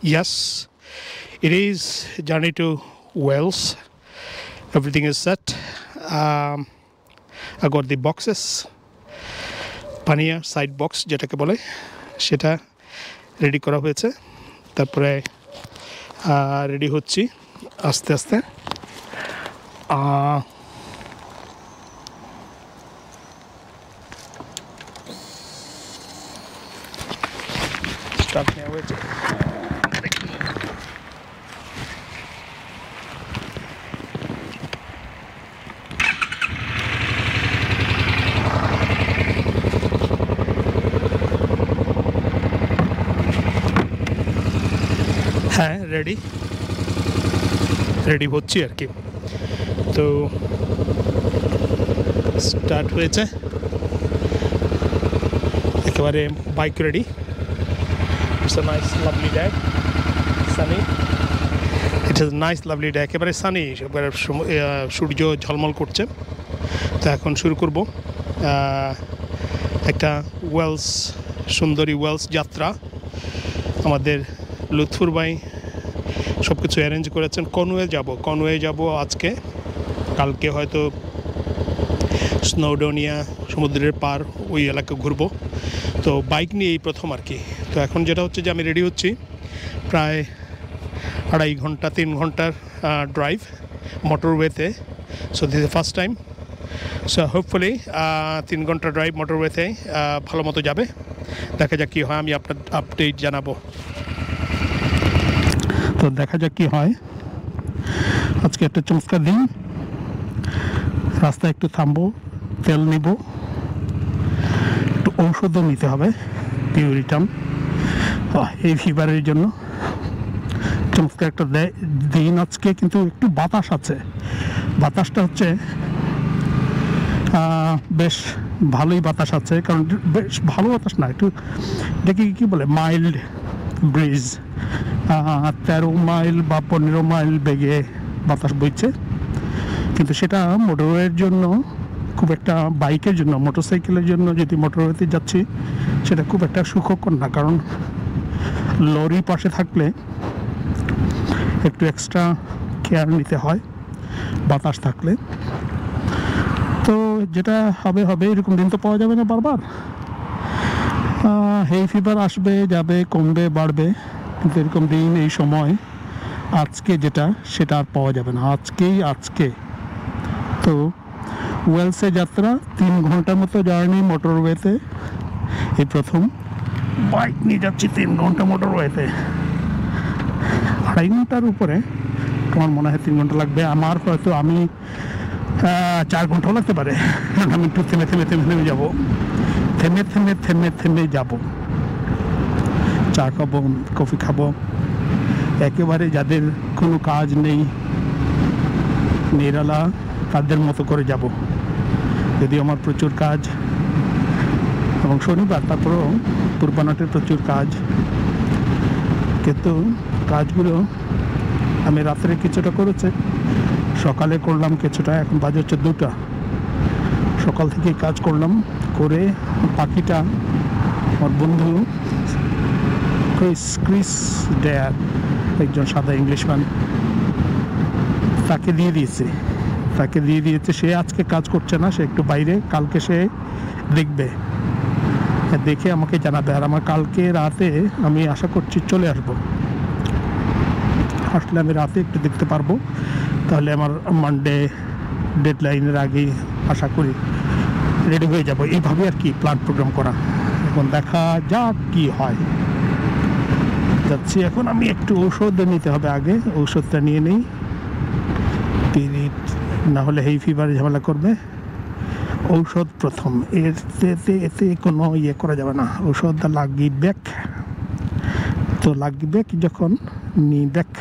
Yes, it is journey to Wales. Everything is set. I got the boxes. পানিয়া side box যেটাকে বলে সেটা ready করা হয়েছে। তারপরে রেডি হচ্ছি আস্তে আস্তে। স্টার্ট নেওয়া হয়েছে। হ্যাঁ রেডি হচ্ছি আর কি। তো স্টার্ট হয়েছে একেবারে bike ready. It's a nice lovely day, Sunny. It is nice lovely day, একেবারে সানি, একেবারে সূর্য ঝলমল করছে। তো এখন শুরু করব একটা ওয়েলস, সুন্দরী ওয়েলস যাত্রা। আমাদের লুৎফুর ভাই সব কিছু অ্যারেঞ্জ করেছেন। কনওয়ে যাব আজকে, কালকে হয়তো স্নোডোনিয়া সমুদ্রের পার ওই এলাকা ঘুরবো। তো বাইক নিয়ে এই প্রথম আর কি। তো এখন যেটা হচ্ছে যে আমি রেডি হচ্ছি, প্রায় 2.5 ঘন্টা 3 ঘন্টার ড্রাইভ মোটরওয়েতে। So this is first time. So hopefully 3 ঘন্টা ড্রাইভ মোটরওয়েতে ভালো মতো যাবে। দেখা যাক কী হয়, আমি আপনার আপডেট জানাবো। তো দেখা যাক কী হয়। আজকে একটা চমৎকার দিন। রাস্তায় একটু থামবো, তেল নিব, একটু ঔষধও নিতে হবে, পিউরিটাম, এই ফিভারের জন্য। চমৎকার একটা দিন আজকে, কিন্তু একটু বাতাস আছে। বাতাসটা হচ্ছে বেশ ভালোই বাতাস আছে, কারণ বেশ ভালো বাতাস না, একটু দেখি কী বলে মাইল্ড ব্রিজ। 13 মাইল বা 15 মাইল বেগে বাতাস বইছে, কিন্তু সেটা মোটরওয়ের জন্য খুব একটা, বাইকের জন্য, মোটরসাইকেলের জন্য যদি মোটরওয়েতে যাচ্ছি সেটা খুব একটা সুখকর না, কারণ লরি পাশে থাকলে একটু এক্সট্রা কেয়ার নিতে হয় বাতাস থাকলে। তো যেটা হবে, এরকম দিন তো পাওয়া যাবে না বারবার। হেই ফিভার আসবে, যাবে, কমবে, বাড়বে, কিন্তু এরকম দিন এই সময় আজকে যেটা, সেটা আর পাওয়া যাবে না। আজকে তো ওয়েলসে যাত্রা, 3 ঘন্টার মতো জার্নি মোটরওয়েতে। এই প্রথম বাইক নিয়ে যাচ্ছি 3 ঘন্টা মোটরওয়েতে। 2.5 ঘন্টার উপরে তোমার মনে হয় 3 ঘন্টা লাগবে। আমার হয়তো আমি 4 ঘন্টাও লাগতে পারে। আমি একটু থেমে যাবো, থেমে যাবো, চা খাবো, কফি খাবো। একেবারে যাদের কোনো কাজ নেই, নিরালা, তাদের মতো করে যাব। যদি আমার প্রচুর কাজ, এবং শনিবার, তারপরেও পূর্বানাটের প্রচুর কাজ, কিন্তু কাজগুলো আমি রাত্রে কিছুটা করেছে, সকালে করলাম কিছুটা, এখন বাজে হচ্ছে 2টা। সকাল থেকে কাজ করলাম, করে বাকিটা আমার বন্ধু ক্রিস ডেয়ার, একজন সাদা ইংলিশম্যান, তাকে দিয়ে দিয়েছে। সে আজকে কাজ করছে না, সে একটু বাইরে, কালকে সে দেখবে, দেখে আমাকে জানাবে। আর আমার কালকে রাতে আমি আশা করছি চলে আসলে আমি রাতে একটু দেখতে পারবো। তাহলে আমার মানডে ডেডলাইনের আগেই আশা করি রেডি হয়ে যাব। এইভাবে আর কি প্ল্যান প্রোগ্রাম করা। এখন দেখা যাক কি হয়। যাচ্ছি এখন। আমি একটু ঔষধ নিতে হবে আগে, ঔষধটা নিয়ে নেই, পিরিট না হলে হেই ফিভার ঝামেলা করবে। ঔষধ প্রথম, এতে কোনো করা যাবে না, ঔষধ লাগবে। তো লাগবে যখন নিবেক।